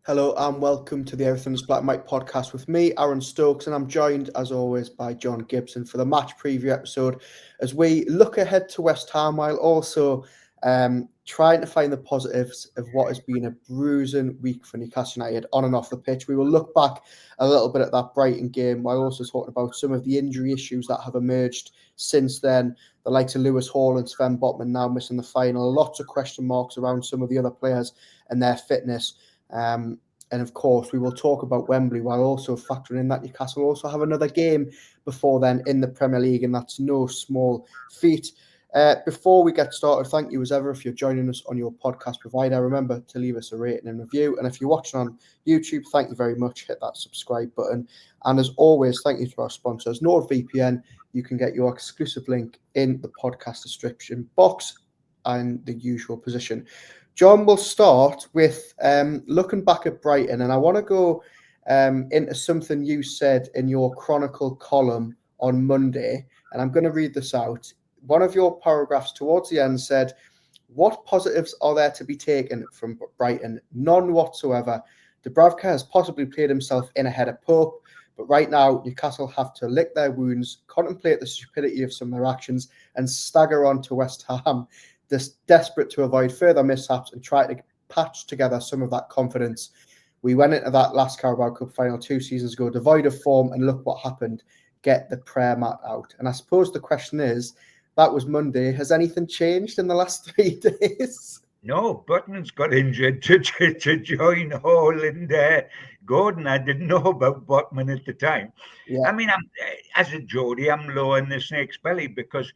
Hello and welcome to the Everything's Black and White podcast with me, Aaron Stokes, and I'm joined as always by John Gibson for the match preview episode as we look ahead to West Ham while also trying to find the positives of what has been a bruising week for Newcastle United on and off the pitch. We will look back a little bit at that Brighton game while also talking about some of the injury issues that have emerged since then. The likes of Lewis Hall and Sven Botman now missing the final. Lots of question marks around some of the other players and their fitness. And of course, we will talk about Wembley while also factoring in that Newcastle also have another game before then in the Premier League, and that's no small feat. Before we get started, thank you as ever if you're joining us on your podcast provider. Remember to leave us a rating and review. And if you're watching on YouTube, thank you very much. Hit that subscribe button. And as always, thank you to our sponsors, NordVPN. You can get your exclusive link in the podcast description box and the usual position. John, will start with looking back at Brighton, and I want to go into something you said in your Chronicle column on Monday, and I'm going to read this out. One of your paragraphs towards the end said, "What positives are there to be taken from Brighton? None whatsoever. Dubravka has possibly played himself in ahead of Pope, but right now Newcastle have to lick their wounds, contemplate the stupidity of some of their actions, and stagger on to West Ham, desperate to avoid further mishaps and try to patch together some of that confidence. We went into that last Carabao Cup final 2 seasons ago, devoid of form, and look what happened. Get the prayer mat out." And I suppose the question is, that was Monday. Has anything changed in the last 3 days? No, Button's got injured to join Hall and Gordon. I didn't know about Botman at the time. Yeah. I mean, as a Geordie, I'm low in the snake's belly because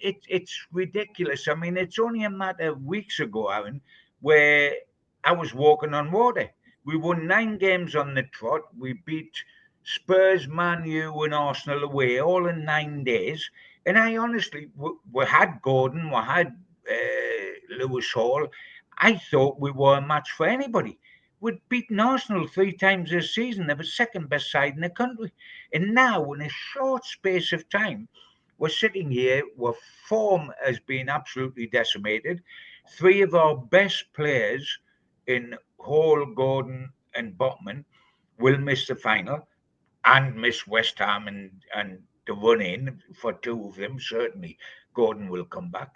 it's ridiculous. I mean, it's only a matter of weeks ago, Aaron, where I was walking on water. We won 9 games on the trot. We beat Spurs, Man U, and Arsenal away all in 9 days. And I honestly, we had Gordon, we had Lewis Hall. I thought we were a match for anybody. We'd beaten Arsenal 3 times this season. They were second best side in the country. And now, in a short space of time, we're sitting here where form has been absolutely decimated. 3 of our best players in Hall, Gordon, and Botman will miss the final and miss West Ham and the run in for 2 of them. Certainly, Gordon will come back.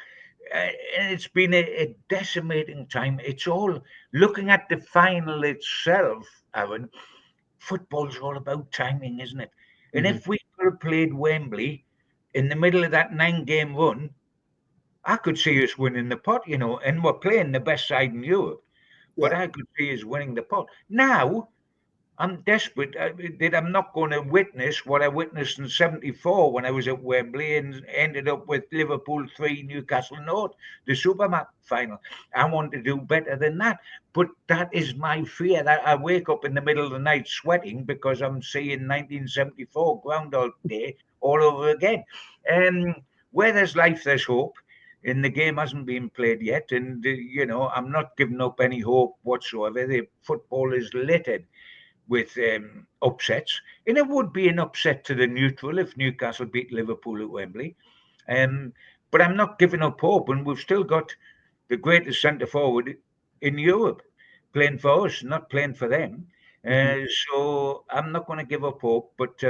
And it's been a decimating time. It's all looking at the final itself, Aaron. Football's all about timing, isn't it? And Mm-hmm. if we could have played Wembley in the middle of that 9-game run, I could see us winning the pot, and we're playing the best side in Europe. But Yeah. I could see us winning the pot. Now, I'm desperate that I'm not going to witness what I witnessed in '74 when I was at Wembley and ended up with Liverpool 3, Newcastle North, the Supermat final. I want to do better than that. But that is my fear that I wake up in the middle of the night sweating because I'm seeing 1974 Groundhog Day all over again. Um, where there's life, there's hope. And the game hasn't been played yet. And, I'm not giving up any hope whatsoever. The football is littered with upsets, and it would be an upset to the neutral if Newcastle beat Liverpool at Wembley. Um, but I'm not giving up hope, and we've still got the greatest centre forward in Europe playing for us, not playing for them. Mm-hmm. So I'm not going to give up hope, but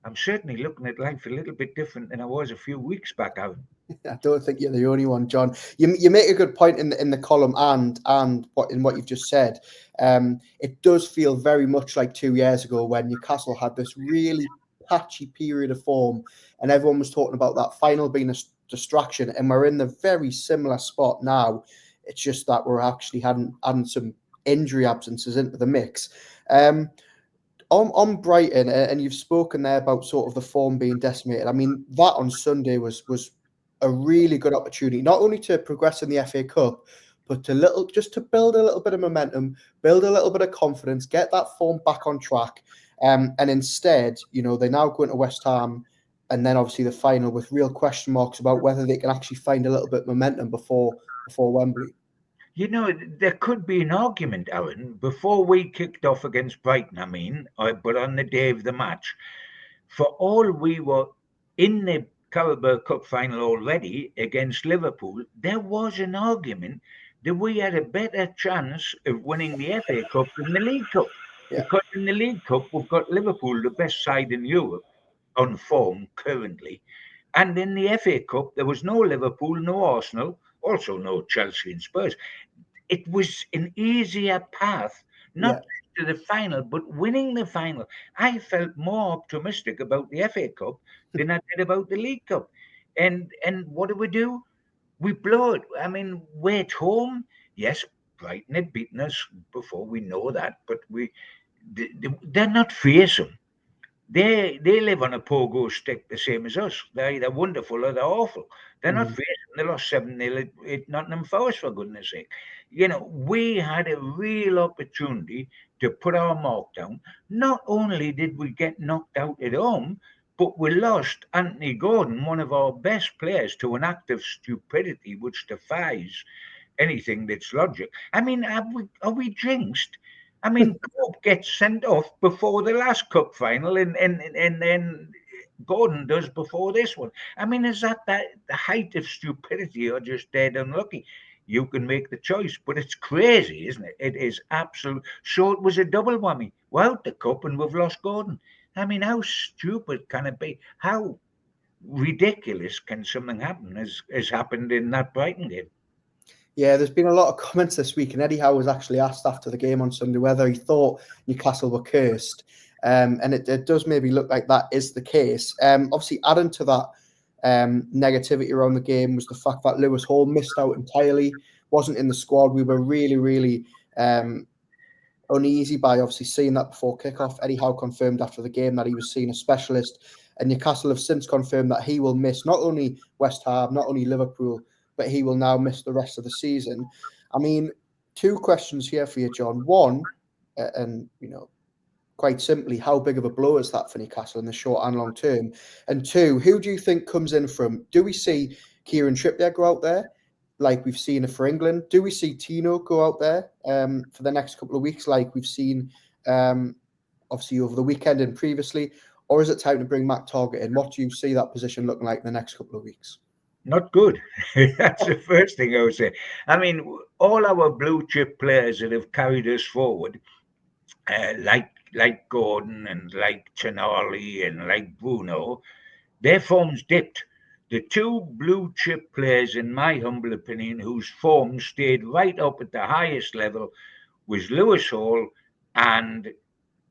I'm certainly looking at life a little bit different than I was a few weeks back, Aaron. I don't think you're the only one, John. You make a good point in the column and what you've just said. It does feel very much like 2 years ago when Newcastle had this really patchy period of form, and everyone was talking about that final being a distraction. And we're in the very similar spot now. It's just that we're actually adding some injury absences into the mix. On Brighton, and you've spoken there about sort of the form being decimated. I mean, that on Sunday was a really good opportunity, not only to progress in the FA Cup, but just to build a little bit of momentum, build a little bit of confidence, get that form back on track. And instead, they now go into West Ham, and then obviously the final with real question marks about whether they can actually find a little bit of momentum before Wembley. There could be an argument, Aaron, before we kicked off against Brighton, but on the day of the match, for all we were in the Carabao Cup final already against Liverpool, there was an argument that we had a better chance of winning the FA Cup than the League Cup. Yeah. Because in the League Cup, we've got Liverpool, the best side in Europe, on form currently. And in the FA Cup, there was no Liverpool, no Arsenal, also no Chelsea and Spurs. It was an easier path, Yeah. not to the final, but winning the final. I felt more optimistic about the FA Cup than I did about the League Cup. And what do? We blow it. I mean, we're at home. Yes, Brighton had beaten us before. We know that, but they're not fearsome. They live on a pogo stick the same as us. They're either wonderful or they're awful. They're not Mhm. fearsome. They lost 7-0 at Nottingham Forest, for goodness sake. You know, we had a real opportunity to put our mark down. Not only did we get knocked out at home, but we lost Anthony Gordon, one of our best players, to an act of stupidity which defies anything that's logic. I mean, are we jinxed? I mean, Pope gets sent off before the last cup final, and then Gordon does before this one. I mean, is that the height of stupidity or just dead unlucky? You can make the choice, but it's crazy, isn't it? It is absolute. So it was a double whammy. We're out the cup and we've lost Gordon. I mean, how stupid can it be? How ridiculous can something happen as happened in that Brighton game? Yeah, there's been a lot of comments this week, and Eddie Howe was actually asked after the game on Sunday whether he thought Newcastle were cursed. And it does maybe look like that is the case. Obviously, adding to that negativity around the game was the fact that Lewis Hall missed out entirely, wasn't in the squad. We were really, really uneasy by obviously seeing that before kickoff. Eddie Howe confirmed after the game that he was seeing a specialist, and Newcastle have since confirmed that he will miss not only West Ham, not only Liverpool, but he will now miss the rest of the season. I mean, two questions here for you, John. One, and quite simply, how big of a blow is that for Newcastle in the short and long term? And two, who do you think comes in from? Do we see Kieran Trippier go out there, like we've seen for England? Do we see Tino go out there for the next couple of weeks, like we've seen obviously over the weekend and previously? Or is it time to bring Matt Targett in? What do you see that position looking like in the next couple of weeks? Not good. That's the first thing I would say. I mean, all our blue chip players that have carried us forward, like Gordon and like Tonali and like Bruno, their form's dipped. The two blue chip players, in my humble opinion, whose form stayed right up at the highest level was Lewis Hall and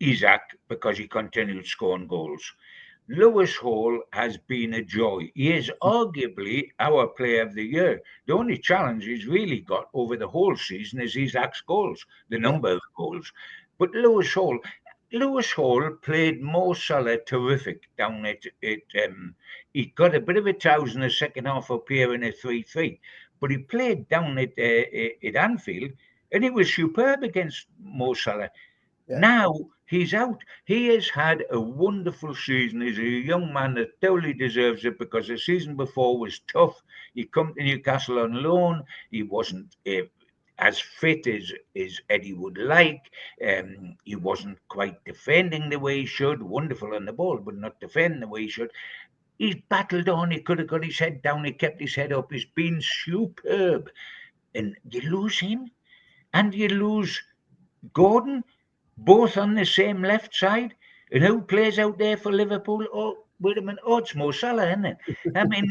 Isaac, because he continued scoring goals. Lewis Hall has been a joy. He is arguably our player of the year. The only challenge he's really got over the whole season is Isaac's goals, the Yeah, number of goals. But Lewis Hall played Mo Salah terrific down he got a bit of a touse in the second half up here in a 3-3, but he played down at Anfield and he was superb against Mo Salah. yeah, Now he's out. He has had a wonderful season. He's a young man that totally deserves it because the season before was tough. He come to Newcastle on loan. He wasn't as fit as Eddie would like. He wasn't quite defending the way he should. Wonderful on the ball, but not defending the way he should. He's battled on. He could have got his head down. He kept his head up. He's been superb. And you lose him, and you lose Gordon, both on the same left side. And who plays out there for Liverpool? Oh, wait a minute. Oh, it's Mo Salah, isn't it? I mean,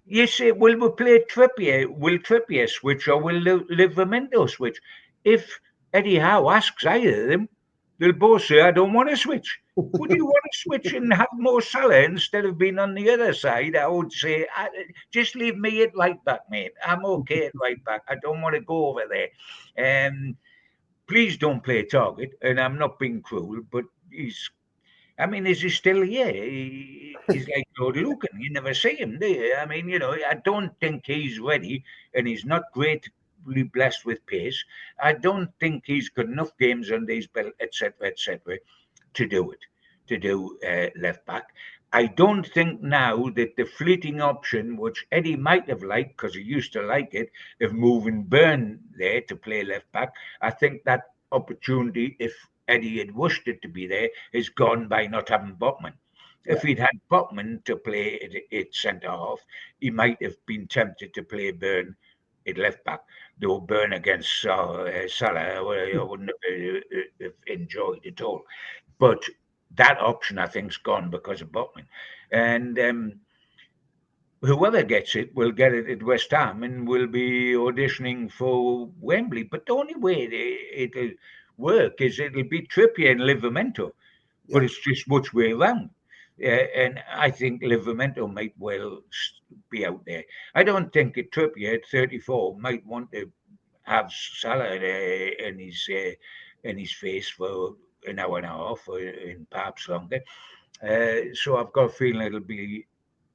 you say, will we play Trippier? Will Trippier switch or will Livramento switch? If Eddie Howe asks either of them, they'll both say, I don't want to switch. Would you want to switch and have Mo Salah instead of being on the other side? I would say, just leave me at right back, mate. I'm okay at right back. I don't want to go over there. Please don't play Target. And I'm not being cruel, but I mean, is he still here? He's like Lord Lucan. You never see him, do you? I mean, I don't think he's ready, and he's not greatly blessed with pace. I don't think he's got enough games under his belt, etc., to do it, to do left back. I don't think now that the fleeting option, which Eddie might have liked because he used to like it, of moving Byrne there to play left back, I think that opportunity, if Eddie had wished it to be there, is gone by not having Botman. yeah, If he'd had Botman to play at centre half, he might have been tempted to play Byrne at left back. They were burn against Salah. I wouldn't have enjoyed at all. But that option, I think, is gone because of Botman. And whoever gets it will get it at West Ham and will be auditioning for Wembley. But the only way it'll work is it'll be Trippier and Livramento, but Yeah. it's just which way around. And I think Livramento might well be out there. I don't think a Trippier at 34 might want to have Salah in his face for an hour and a half or in perhaps longer. So I've got a feeling it'll be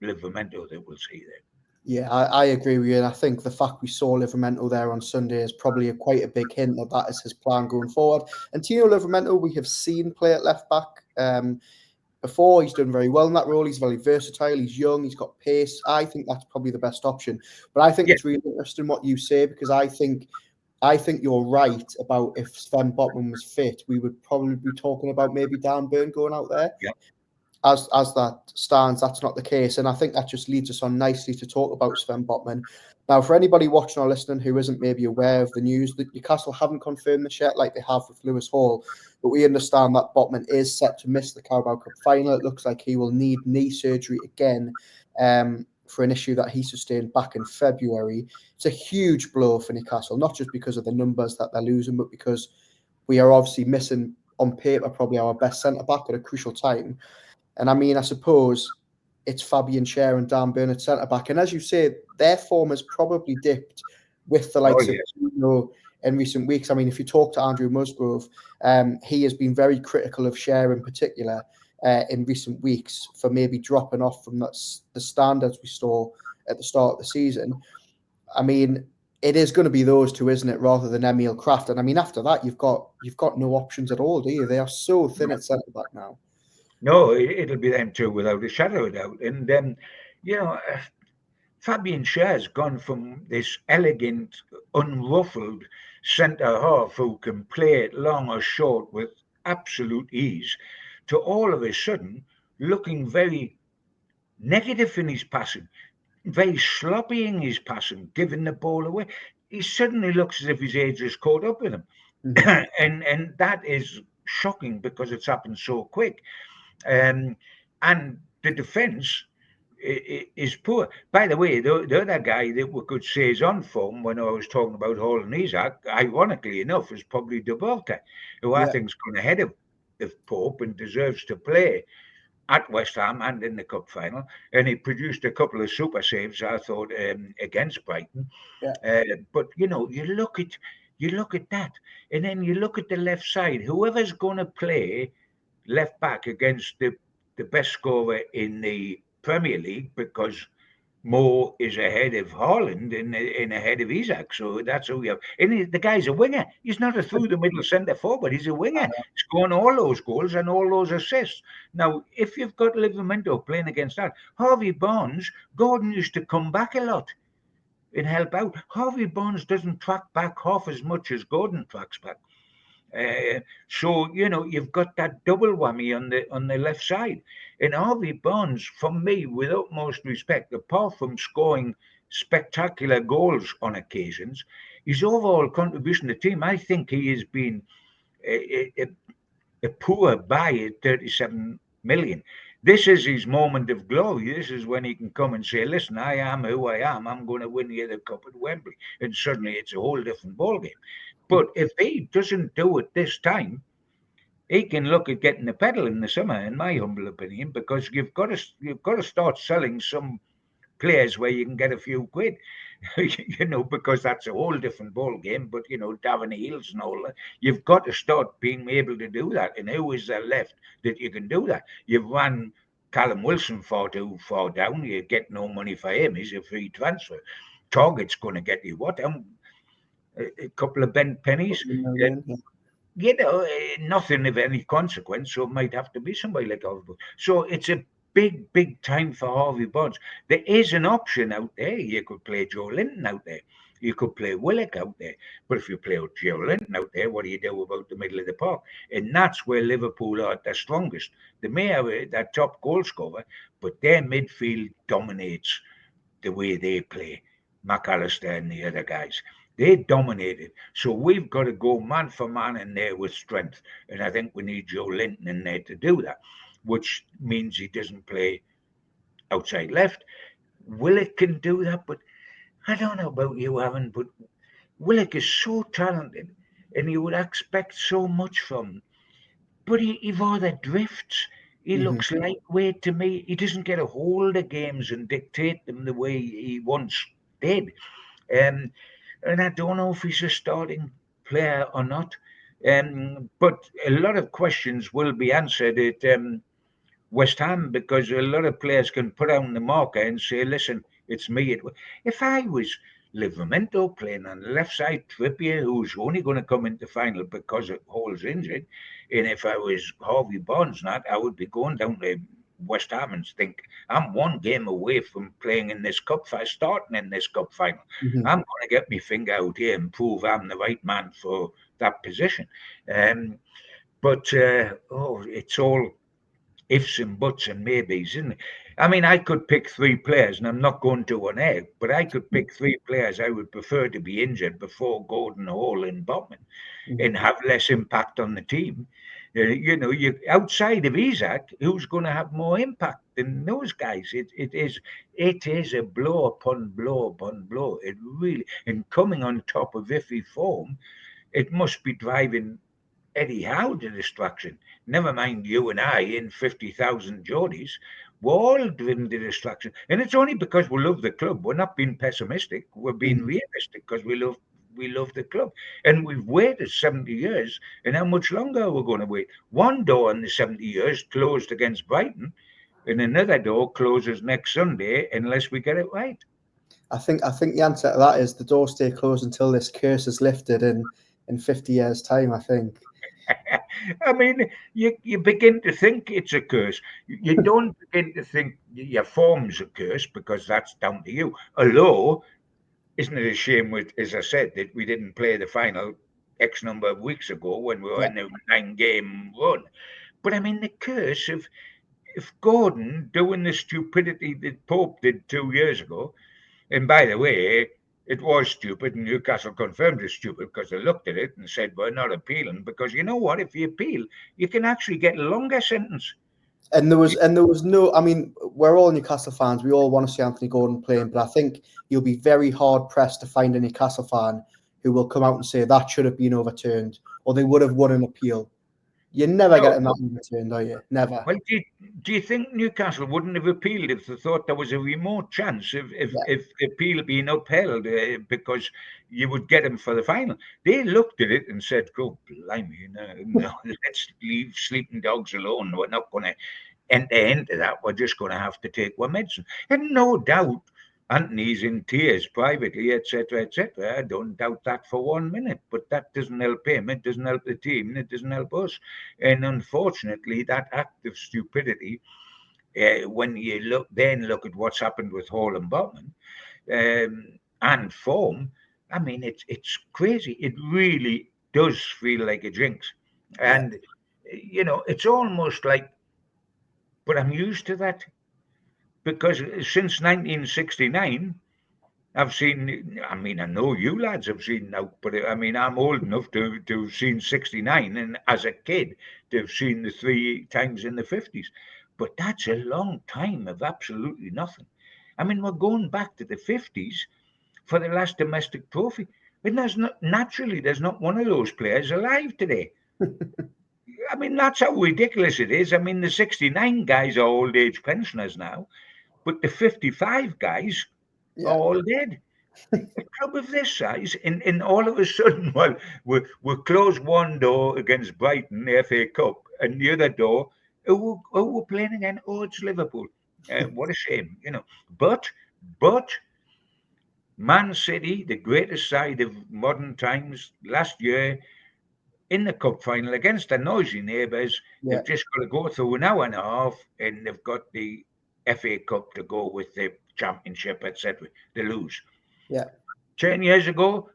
Livramento that we'll see there. Yeah, I agree with you. And I think the fact we saw Livramento there on Sunday is probably quite a big hint that that is his plan going forward. And Tino Livramento, we have seen play at left back before. He's done very well in that role. He's very versatile. He's young. He's got pace. I think that's probably the best option. But I think it's really interesting what you say, because I think you're right about if Sven Botman was fit, we would probably be talking about maybe Dan Burn going out there. Yeah. As that stands, that's not the case. And I think that just leads us on nicely to talk about Sven Botman. Now, for anybody watching or listening who isn't maybe aware of the news, that Newcastle haven't confirmed this yet like they have with Lewis Hall, but we understand that Botman is set to miss the Carabao Cup final. It looks like he will need knee surgery again for an issue that he sustained back in February. It's a huge blow for Newcastle, not just because of the numbers that they're losing, but because we are obviously missing, on paper, probably our best centre-back at a crucial time. And I mean, I suppose it's Fabian Schär and Dan Burn at centre-back. And as you say, their form has probably dipped with the likes of Bruno in recent weeks. I mean, if you talk to Andrew Musgrove, he has been very critical of Schär in particular in recent weeks for maybe dropping off from the standards we saw at the start of the season. I mean, it is going to be those two, isn't it, rather than Emil Kraft? And I mean, after that, you've got no options at all, do you? They are so thin at centre-back now. No, it'll be them two without a shadow of a doubt. And Fabian Schär's gone from this elegant, unruffled centre half who can play it long or short with absolute ease, to all of a sudden looking very negative in his passing, very sloppy in his passing, giving the ball away. He suddenly looks as if his age has caught up with him. Mm-hmm. and that is shocking because it's happened so quick. And the defence is poor. By the way, the other guy that we could say is on form when I was talking about Hall and Isaac, ironically enough, is probably Dubravka, who I think is going ahead of Pope and deserves to play at West Ham and in the cup final. And he produced a couple of super saves, I thought, against Brighton. But you look at that, and then you look at the left side. Whoever's going to play left back against the best scorer in the Premier League, because Mo is ahead of Haaland and ahead of Isaac. So that's who we have. And the guy's a winger. He's not a through the middle centre forward. He's a winger. He's scoring all those goals and all those assists. Now, if you've got Livramento playing against that, Harvey Barnes, Gordon used to come back a lot and help out. Harvey Barnes doesn't track back half as much as Gordon tracks back. So you've got that double whammy on the left side. And Harvey Barnes, for me, with utmost respect, apart from scoring spectacular goals on occasions, his overall contribution to the team, I think he has been a poor buy at 37 million. This is his moment of glory. This is when he can come and say, listen, I am who I am. I'm going to win the cup at Wembley. And suddenly it's a whole different ballgame. But if he doesn't do it this time, he can look at getting a pedal in the summer, in my humble opinion, because you've got to start selling some players where you can get a few quid, because that's a whole different ball game. But Darren Eales and all that, you've got to start being able to do that. And who is there left that you can do that? You've run Callum Wilson far too far down. You get no money for him. He's a free transfer. Target's going to get you what? A couple of bent pennies. Nothing of any consequence. So it might have to be somebody like Harvey. So it's a big time for Harvey Barnes. There is an option out there. You could play Joe Linton out there. You could play Willock out there. But if you play Joe Linton out there, what do you do about the middle of the park? And that's where Liverpool are at their strongest. They may have that top goal scorer, but their midfield dominates the way they play. McAllister and the other guys. They dominated. So we've got to go man for man in there with strength. And I think we need Joe Linton in there to do that, which means he doesn't play outside left. Willock can do that, but I don't know about you, Aaron, but Willock is so talented and you would expect so much from him. But he rather drifts. He Hmm. looks lightweight to me. He doesn't get a hold of games and dictate them the way he once did. Um, and I don't know if he's a starting player or not. But a lot of questions will be answered at West Ham because a lot of players can put on the marker and say, "Listen, it's me." If I was Livramento playing on the left side, Trippier, who's only going to come into final because Hall's injured, and if I was Harvey Barnes, not, I would be going down to West Ham and think I'm one game away from playing in this cup final, starting in this cup final. Hmm. I'm going to get my finger out here and prove I'm the right man for that position. Um, but it's all ifs and buts and maybes, isn't it? I mean, I could pick three players, and I'm not going to on air, but I could pick three players I would prefer to be injured before Gordon, Hall, and Botman Hmm. and have less impact on the team. You outside of Isaac, who's going to have more impact than those guys? It is a blow upon blow upon blow. It really, and coming on top of iffy form, it must be driving Eddie Howe to distraction. Never mind you and I in 50,000 Geordies. We're all driven to distraction. And it's only because we love the club. We're not being pessimistic. We're being Hmm. realistic because we love the club. And we've waited 70 years. And how much longer are we going to wait? One door in the 70 years closed against Brighton, and another door closes next Sunday unless we get it right. I think the answer to that is the door stay closed until this curse is lifted in 50 years' time, I think. I mean, you begin to think it's a curse. You don't begin to think your form's a curse because that's down to you. Although, isn't it a shame, as I said, that we didn't play the final X number of weeks ago when we were Yeah. in a 9-game run? But I mean, the curse of if Gordon doing the stupidity that Pope did 2 years ago, and by the way, it was stupid, and Newcastle confirmed it's stupid because they looked at it and said, we're not appealing. Because you know what? If you appeal, you can actually get a longer sentence. And there was no. I mean, we're all Newcastle fans. We all want to see Anthony Gordon playing, but I think you'll be very hard pressed to find a Newcastle fan who will come out and say that should have been overturned or they would have won an appeal. You're never No. getting that overturned, are you? Never. Well, do you think Newcastle wouldn't have appealed if they thought there was a remote chance of Yeah. if appeal being upheld because you would get him for the final? They looked at it and said, "Go, blimey, no, let's leave sleeping dogs alone. We're not going to enter into that. We're just going to have to take our medicine." And no doubt, Anthony's in tears privately, etc., etc. I don't doubt that for 1 minute. But that doesn't help him. It doesn't help the team. And it doesn't help us. And unfortunately, that act of stupidity, when you look at what's happened with Hall and Botman and form, I mean, it's crazy. It really does feel like a jinx. Yeah. And it's almost like, but I'm used to that because since 1969, I've seen. I mean, I know you lads have seen now, but I mean, I'm old enough to have seen '69, and as a kid to have seen the three times in the '50s. But that's a long time of absolutely nothing. I mean, we're going back to the '50s for the last domestic trophy, and there's not one of those players alive today. I mean, that's how ridiculous it is. I mean, the '69 guys are old age pensioners now, but the '55 guys are Yeah. all dead. A club of this size, and all of a sudden, well, we close one door against Brighton, the FA Cup, and the other door, who we're playing again? Oh, it's Liverpool. What a shame, But Man City, the greatest side of modern times, last year in the cup final against their noisy neighbours, Yeah. they've just got to go through an hour and a half, and they've got the FA Cup to go with the Championship, etc. They lose. Yeah. 10 years ago,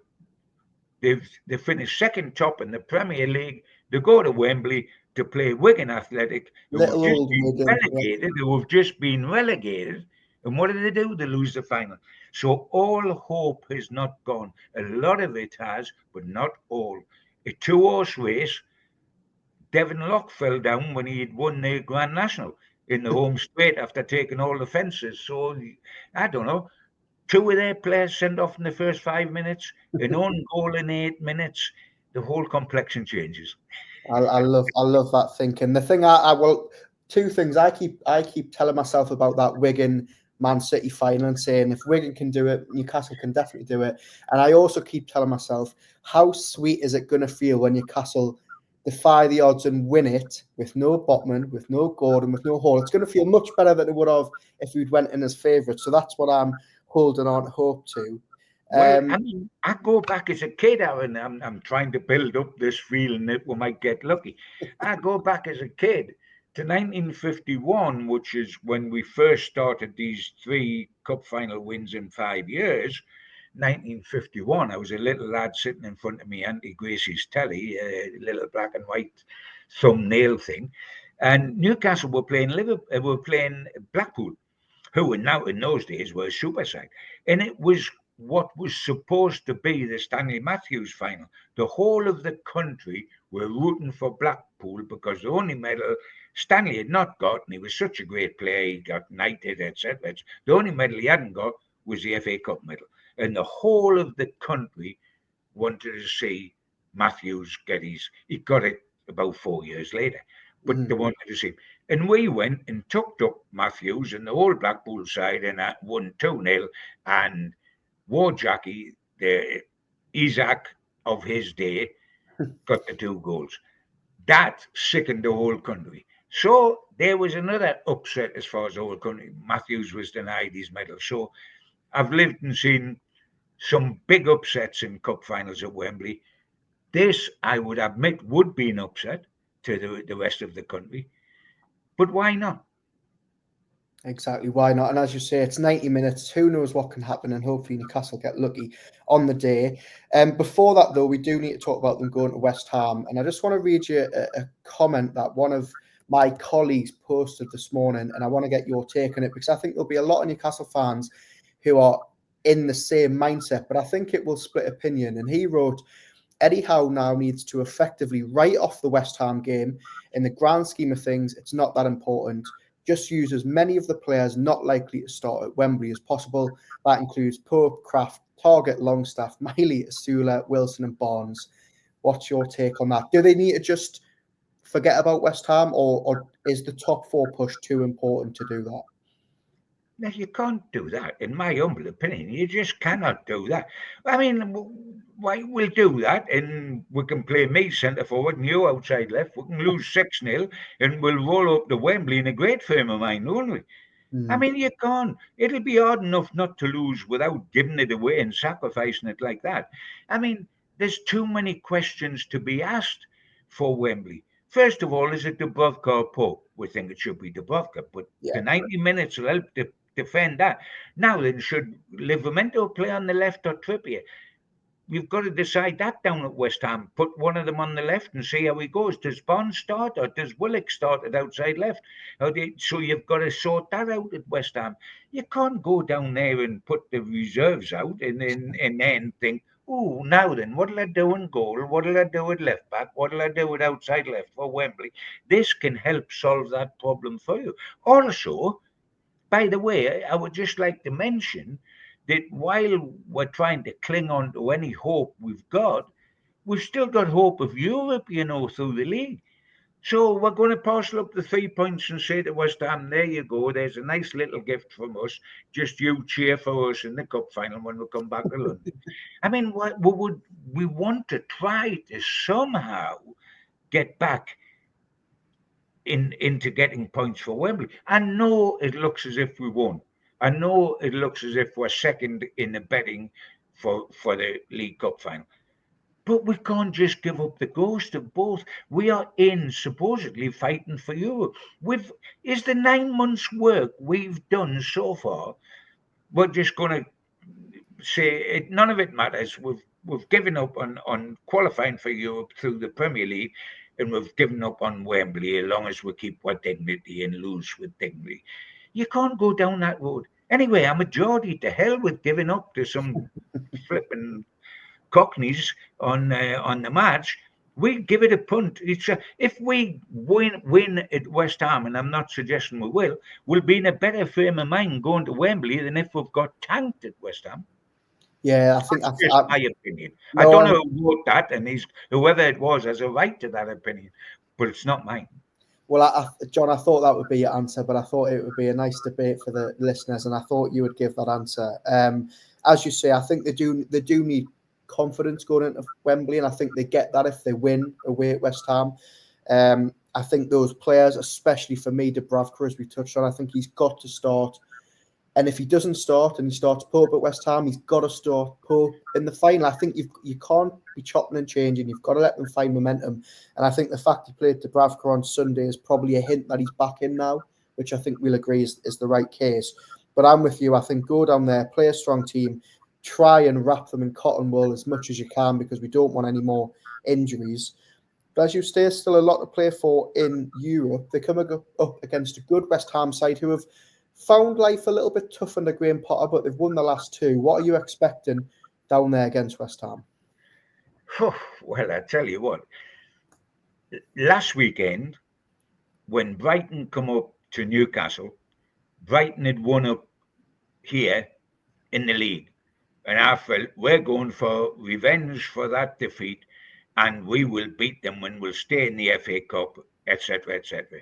they finished second top in the Premier League. They go to Wembley to play Wigan Athletic, who have Little just old been Wigan. Yeah. relegated, who have just been relegated, And what do? They lose the final. So all hope has not gone. A lot of it has, but not all. A two-horse race, Devon Lock fell down when he had won the Grand National in the home straight after taking all the fences. So I don't know. Two of their players sent off in the first 5 minutes, an own goal in 8 minutes. The whole complexion changes. I love that thinking. The thing I well, two things I keep telling myself about that Wigan Man City final and saying if Wigan can do it, Newcastle can definitely do it. And I also keep telling myself how sweet is it going to feel when Newcastle defy the odds and win it with no Botman, with no Gordon, with no Hall. It's going to feel much better than it would have if we'd went in as favourites. So that's what I'm holding on hope to. Well, I mean, I go back as a kid, Aaron. I'm trying to build up this feeling that we might get lucky. I go back as a kid to 1951, which is when we first started these three cup final wins in 5 years. 1951, I was a little lad sitting in front of me Auntie Gracie's telly, a little black and white thumbnail thing, and Newcastle were playing Liverpool, were playing Blackpool, who now in those days were a super side. And it was what was supposed to be the Stanley Matthews final. The whole of the country were rooting for Blackpool because the only medal Stanley had not got, and he was such a great player, he got knighted, etc. The only medal he hadn't got was the FA Cup medal. And the whole of the country wanted to see Matthews get he got it about 4 years later, but they wanted to see. And we went and took up Matthews and the whole Blackpool side and won 2-0. And War Jackie, the Isaac of his day, got the 2 goals. That sickened the whole country. So there was another upset as far as the whole country. Matthews was denied his medal. So I've lived and seen some big upsets in cup finals at Wembley. This, I would admit, would be an upset to the rest of the country. But why not? Exactly, why not? And as you say, it's 90 minutes. Who knows what can happen? And hopefully Newcastle get lucky on the day. Before that, though, we do need to talk about them going to West Ham. And I just want to read you a comment that one of my colleagues posted this morning. And I want to get your take on it because I think there'll be a lot of Newcastle fans who are in the same mindset. But I think it will split opinion. And he wrote, Eddie Howe now needs to effectively write off the West Ham game. In the grand scheme of things, it's not that important. Just use as many of the players not likely to start at Wembley as possible. That includes Pope, Kraft, Target, Longstaff, Miley, Asula, Wilson and Barnes. What's your take on that? Do they need to just forget about West Ham or is the top 4 push too important to do that? Now, you can't do that, in my humble opinion. You just cannot do that. I mean, why we'll do that, and we can play me centre forward and you outside left. We can lose 6-0, and we'll roll up to Wembley in a great frame of mind, won't we? I mean, you can't. It'll be hard enough not to lose without giving it away and sacrificing it like that. I mean, there's too many questions to be asked for Wembley. First of all, is it Dubrovka or Pope? We think it should be Dubrovka, but the 90 minutes will help defend that. Now then, should Livramento play on the left or Trippier? You've got to decide that down at West Ham. Put one of them on the left and see how he goes. Does Barnes start or does Willock start at outside left? So you've got to sort that out at West Ham. You can't go down there and put the reserves out and then think, oh, now then, what'll I do in goal? What'll I do at left back? What'll I do at outside left for Wembley? This can help solve that problem for you. Also, by the way, I would just like to mention that while we're trying to cling on to any hope we've still got hope of Europe, through the league. So we're going to parcel up the 3 points and say to West Ham, there you go, there's a nice little gift from us. Just you cheer for us in the cup final when we come back to London. I mean, we want to try to somehow get back into getting points for Wembley. I know it looks as if we won't. I know it looks as if we're second in the betting for the League Cup final. But we can't just give up the ghost of both. We are supposedly fighting for Europe. Is the 9 months' work we've done so far, we're just going to say none of it matters. We've given up on qualifying for Europe through the Premier League, and we've given up on Wembley as long as we keep our dignity and lose with dignity. You can't go down that road. Anyway, I'm a Geordie. To hell with giving up to some flipping Cockneys on the match. We give it a punt. If we win at West Ham, and I'm not suggesting we will, we'll be in a better frame of mind going to Wembley than if we've got tanked at West Ham. Yeah, I think That's just my opinion. I no, don't know who wrote that, and whoever it was has a right to that opinion, but it's not mine. well, John, I thought that would be your answer, but I thought it would be a nice debate for the listeners, and I thought you would give that answer. As you say, I think they do need confidence going into Wembley, and I think they get that if they win away at West Ham. I think those players, especially for me, Dubravka, as we touched on, I think he's got to start. And if he doesn't start and he starts Pope at West Ham, he's got to start Pope in the final. I think you can't be chopping and changing. You've got to let them find momentum. And I think the fact he played Dubravka on Sunday is probably a hint that he's back in now, which I think we'll agree is the right case. But I'm with you. I think go down there, play a strong team, try and wrap them in cotton wool as much as you can because we don't want any more injuries. But as you say, there's still a lot to play for in Europe. They come up against a good West Ham side who have found life a little bit tough under Graham Potter, but they've won the last two. What are you expecting down there against West Ham? Well, I tell you what, last weekend, when Brighton come up to Newcastle, Brighton had won up here in the league. And I felt we're going for revenge for that defeat, and we will beat them when we'll stay in the FA Cup, etc., etc.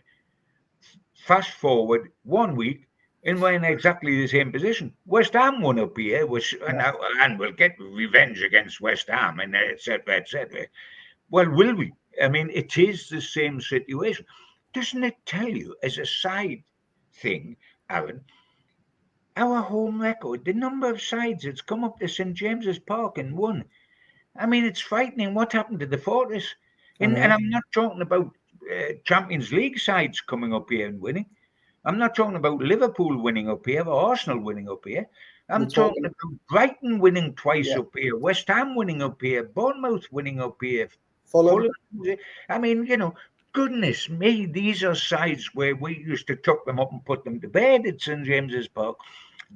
Fast forward 1 week, and we're in exactly the same position. West Ham won up here, and we'll get revenge against West Ham, and etc., etc. Well, will we? I mean, it is the same situation. Doesn't it tell you, as a side thing, Aaron, our home record, the number of sides that's come up to St James's Park and won? I mean, it's frightening what happened to the Fortress. And I'm not talking about Champions League sides coming up here and winning. I'm not talking about Liverpool winning up here or Arsenal winning up here. I'm talking about Brighton winning twice up here, West Ham winning up here, Bournemouth winning up here, Fulham. I mean, goodness me, these are sides where we used to tuck them up and put them to bed at St James's Park.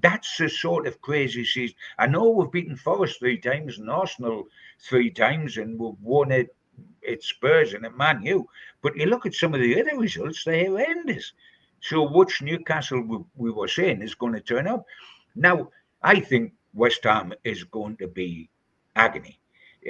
That's the sort of crazy season. I know we've beaten Forest 3 times and Arsenal 3 times, and we've won it at Spurs and at Man U. But you look at some of the other results, they're horrendous. So which Newcastle we were saying is going to turn up? Now, I think West Ham is going to be agony.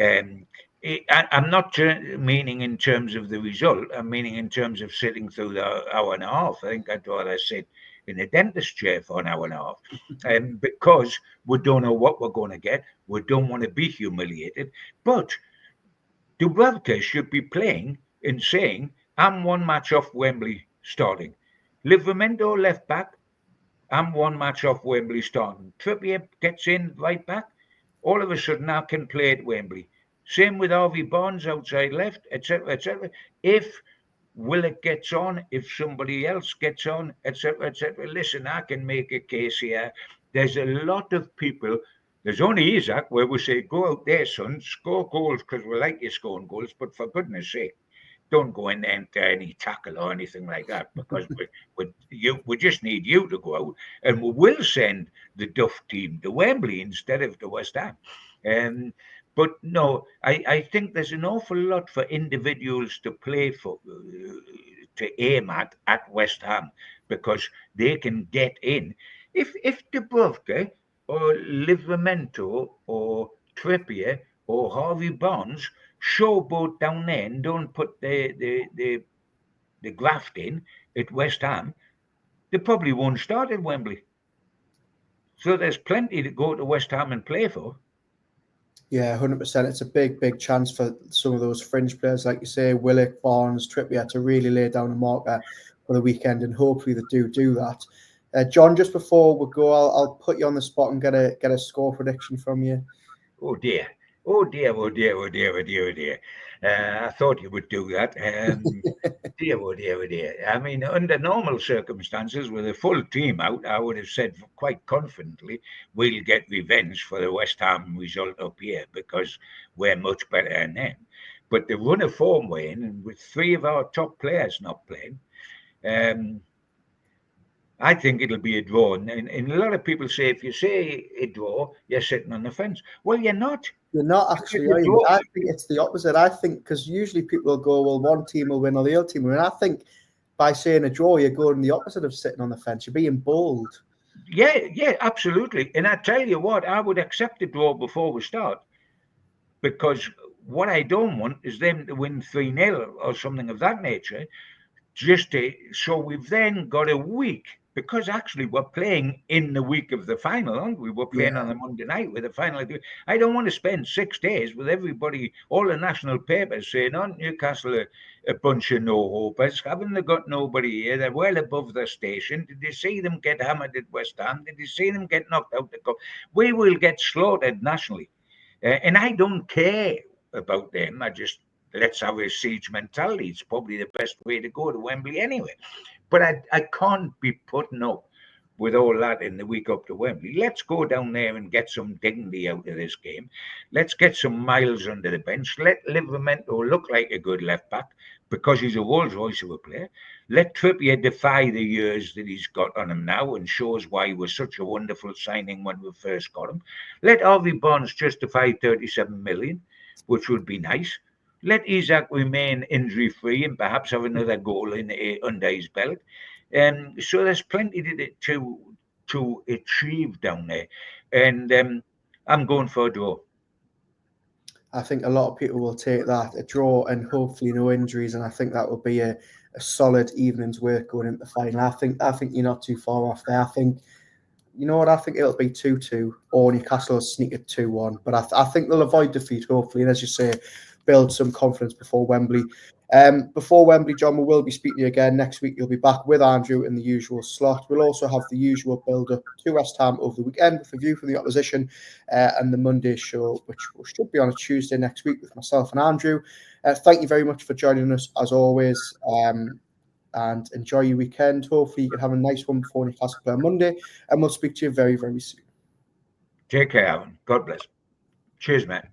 I'm not meaning in terms of the result. I'm meaning in terms of sitting through the hour and a half. I think I'd rather sit in a dentist chair for an hour and a half, because we don't know what we're going to get. We don't want to be humiliated. But Dubravka should be playing and saying, I'm 1 match off Wembley starting. Livramento left back, I'm 1 match off Wembley starting. Trippier gets in right back. All of a sudden, I can play at Wembley. Same with Harvey Barnes outside left, etc., etc. If Willock gets on, if somebody else gets on, etc., etc. Listen, I can make a case here. There's a lot of people. There's only Isaac where we say, go out there, son, score goals because we like you scoring goals, but for goodness sake, don't go in there and any tackle or anything like that because we just need you to go out, and we will send the Duff team to Wembley instead of to West Ham. But no, I think there's an awful lot for individuals to play for, to aim at West Ham, because they can get in. If Dubravka or Livramento or Trippier or Harvey Barnes showboat down there and don't put the graft in at West Ham, they probably won't start at Wembley. So there's plenty to go to West Ham and play for. Yeah, 100%. It's a big chance for some of those fringe players, like you say, Willock, Barnes, Trippier, to really lay down a marker for the weekend, and hopefully they do that. John, just before we go, I'll put you on the spot and get a score prediction from you. Oh dear. Oh dear, oh dear, oh dear, oh dear, oh dear. I thought you would do that. Dear, oh dear, oh dear. I mean, under normal circumstances, with a full team out, I would have said quite confidently, we'll get revenge for the West Ham result up here because we're much better than them. But the run of form we're in, and with 3 of our top players not playing, I think it'll be a draw. And a lot of people say if you say a draw, you're sitting on the fence. Well, you're not. You're not actually, are you? I think it's the opposite. I think because usually people will go, well, one team will win or the other team will win. I think by saying a draw, you're going the opposite of sitting on the fence. You're being bold. Yeah, absolutely. And I tell you what, I would accept a draw before we start, because what I don't want is them to win 3-0 or something of that nature. So we've then got a week, because actually we're playing in the week of the final, aren't we? We're playing on a Monday night with the final. I don't want to spend 6 days with everybody, all the national papers saying, "Oh, Newcastle a bunch of no-hopers. Haven't they got nobody here? They're well above their station. Did you see them get hammered at West Ham? Did you see them get knocked out the cup?" We will get slaughtered nationally. And I don't care about them. Let's have a siege mentality. It's probably the best way to go to Wembley anyway. But I can't be putting up with all that in the week up to Wembley. Let's go down there and get some dignity out of this game. Let's get some miles under the bench. Let Livramento look like a good left back, because he's a Rolls Royce of a player. Let Trippier defy the years that he's got on him now and show us why he was such a wonderful signing when we first got him. Let Harvey Barnes justify 37 million, which would be nice. Let Isak remain injury-free and perhaps have another goal under his belt. So there's plenty to achieve down there. And I'm going for a draw. I think a lot of people will take that, a draw and hopefully no injuries, and I think that will be a solid evening's work going into the final. I think you're not too far off there. I think, you know what, I think it'll be 2-2 or Newcastle will sneak it 2-1. But I think they'll avoid defeat, hopefully, and as you say, build some confidence before Wembley. Before Wembley, John, we will be speaking to you again next week. You'll be back with Andrew in the usual slot. We'll also have the usual build-up to West Ham over the weekend with a view from the opposition, and the Monday show, which should be on a Tuesday next week with myself and Andrew. Thank you very much for joining us, as always, and enjoy your weekend. Hopefully you can have a nice one before Newcastle play on Monday, and we'll speak to you very, very soon. Take care, Alan. God bless. Cheers, man.